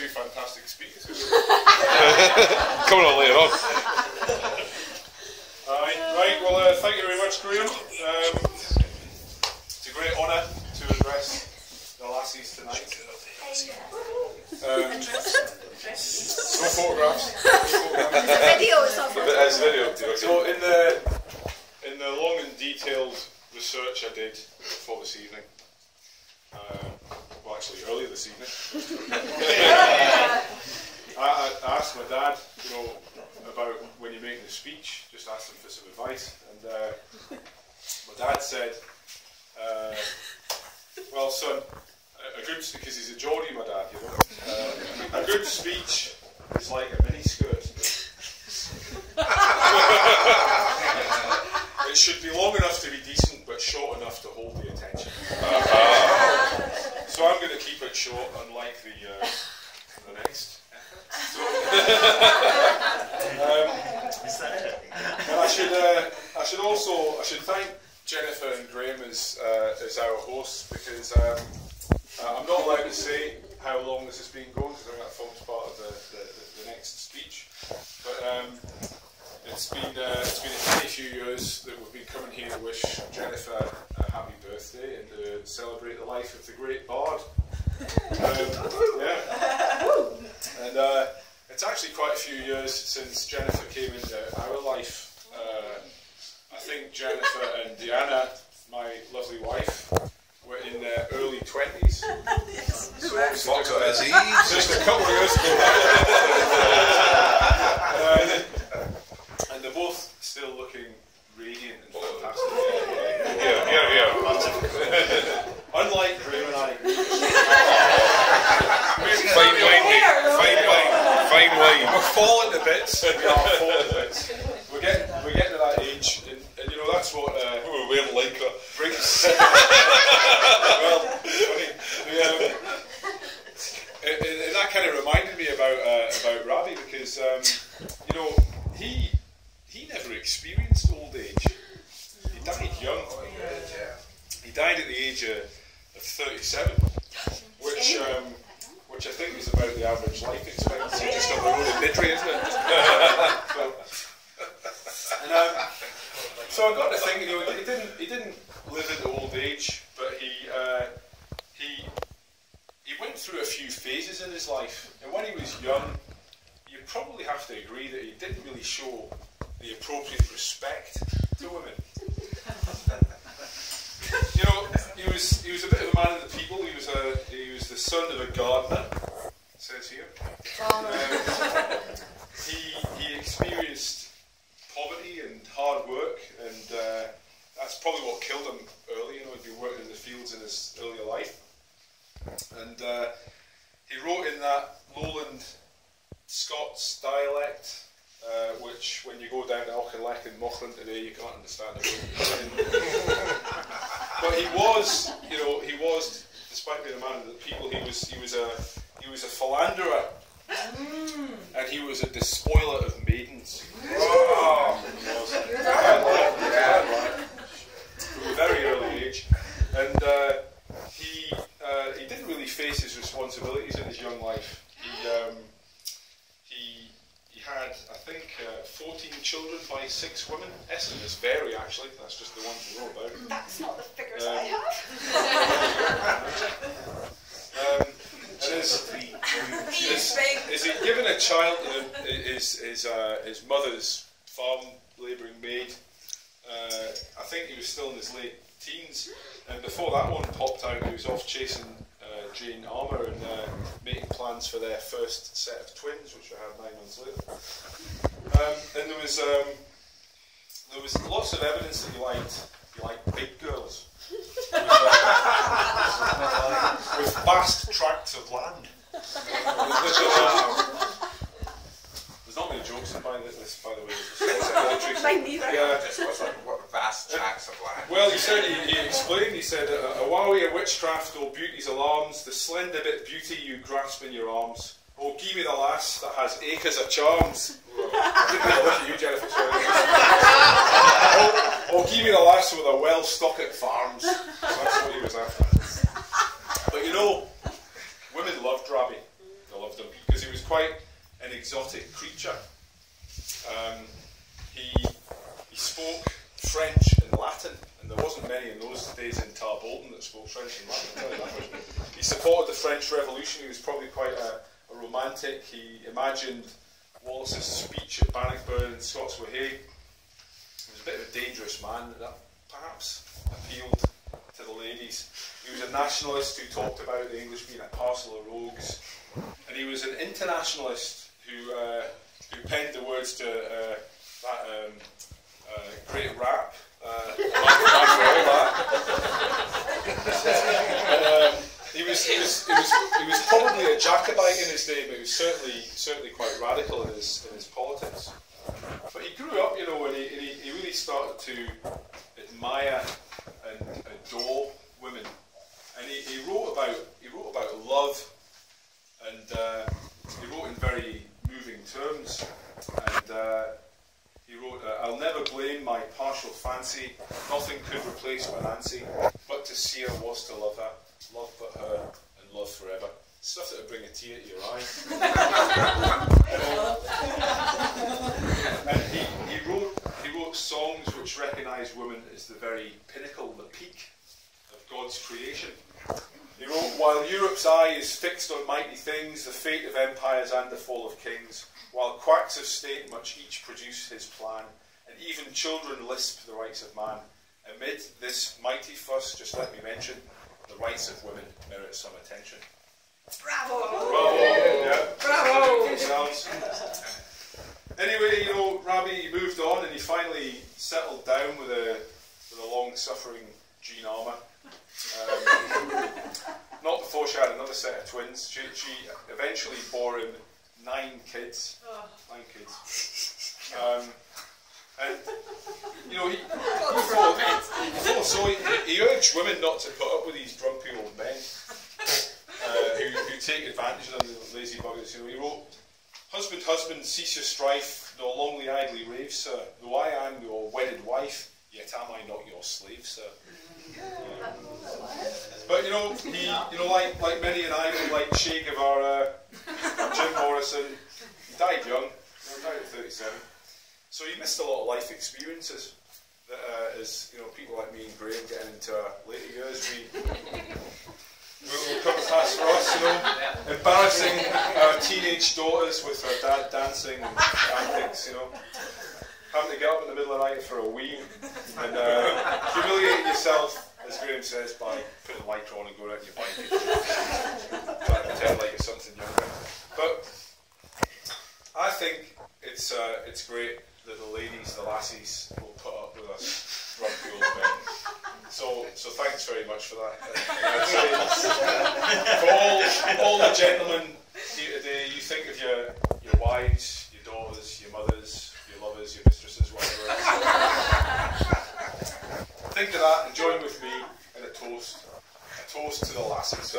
two fantastic speakers. Coming on later on. Right, well, thank you very much, Graham. It's a great honour to address the lassies tonight. No photographs. Video is not It's video. So in the long and detailed research I did for this evening, well, actually earlier this evening, I asked my dad, about when you're making a speech, just asked him for some advice, and my dad said, well, son, because he's a Geordie, my dad, a good speech is like a miniskirt. It should be long enough to be decent, but short enough to hold the attention. So I'm going to keep it short, unlike the next. And I should thank Jennifer and Graham as our hosts, because I'm not allowed to say how long this has been going, because I think that forms part of the next speech. But it's been a many few years that we've been coming here to wish Jennifer a happy birthday and to celebrate the life of the great bard. And it's actually quite a few years since Jennifer came into our life. I think Jennifer and Deanna, my lovely wife, were in their early 20s. So just a couple of years ago. And they're both still looking radiant and fantastic. Yeah. Unlike Graham and I. Fine wine. We're falling to bits. We are falling to bits. We're getting to that age, and that's what We're wearing lycra. brings. Well, and that kind of reminded me about Rabbie, because he never experienced old age. He died young. He died at the age of 37, which I think is about the average life expectancy, just on the road in Midry, isn't it? So I got to think, he didn't live into old age, but he went through a few phases in his life, and when he was young, you probably have to agree that he didn't really show the appropriate respect to women. He was a bit of a man of the people. He was the son of a gardener, it says here. He experienced poverty and hard work, and that's probably what killed him early. He'd been working in the fields in his earlier life, and he wrote in that lowland Scots dialect, which when you go down to Auchinleck and Mauchline today, you can't understand it. But he was, despite being a man of the people, he was a philanderer, and he was a despoiler of maidens. From a very early age, and he didn't really face his responsibilities in his young life. He had, I think, 14 children by 6 women. Estimates vary, actually. That's just the ones we know about. That's not the figures I have. Is he given a child his mother's farm labouring maid? I think he was still in his late teens, and before that one popped out, he was off chasing Jane Armour and making plans for their first set of twins, which I had 9 months later. And there was lots of evidence that he liked big girls with vast tracts of land. There's not many jokes by the way. Mine neither. Yeah. What vast tracts of land. Well, he explained, he said, a wowie of witchcraft, oh beauty's alarms, the slender bit beauty you grasp in your arms. Oh, give me the lass that has acres of charms. Look at you, Jennifer. Oh, give me the lass with a well-stocked farms. That's what he was after. But women loved Rabbie. They loved him. quite an exotic creature. He spoke French and Latin, and there wasn't many in those days in Tarbolton that spoke French and Latin. He supported the French Revolution. He was probably quite a romantic. He imagined Wallace's speech at Bannockburn and Scots Were Hay. He was a bit of a dangerous man that perhaps appealed to the ladies. He was a nationalist who talked about the English being a parcel of rogues, and he was an internationalist who penned the words to that great rap. He was probably a Jacobite in his day, but he was certainly quite radical in his politics. But he grew up, you know, and he really started to admire and adore women, and he wrote about love, and he wrote in very moving terms, and he wrote, "I'll never blame my partial fancy, nothing could replace my Nancy, but to see her was to love her, love but her, and love forever." Stuff that would bring a tear to your eye. And he wrote songs which recognised women as the very pinnacle, the peak of God's creation. He wrote, "While Europe's eye is fixed on mighty things, the fate of empires and the fall of kings, while quacks of state much each produce his plan, and even children lisp the rights of man, amid this mighty fuss, just let me mention, the rights of women merit some attention." Bravo! Bravo! Yeah. Bravo! Anyway, you know, Rabbie moved on, and he finally settled down with a long-suffering Jean Armour. Not before she had another set of twins. She eventually bore him 9 kids. 9 kids. And you know, he urged women not to put up with these grumpy old men who take advantage of them, the lazy buggers. You know, he wrote, "Husband, husband, cease your strife, nor longly idly rave, sir. Though I am your wedded wife, yet am I not your slave, sir." But you know, like many an idol, like Che Guevara, Jim Morrison, he died young. He died at 37. So he missed a lot of life experiences that, as you know, people like me and Graham getting into our later years, will come past for us. You know, embarrassing our teenage daughters with her dad dancing and antics. You know, having to get up in the middle of the night for a wee, and humiliating yourself, as Graham says, by putting lycra on and going out on your bike, trying to pretend like it's something younger. But I think it's great that the ladies, the lassies, will put up with us grumpy old men. So thanks very much for that. For all the gentlemen here today, you think of your wives, your daughters, your mothers, your lovers, your mistresses, whatever else. Think of that and join with me in a toast to the lassies.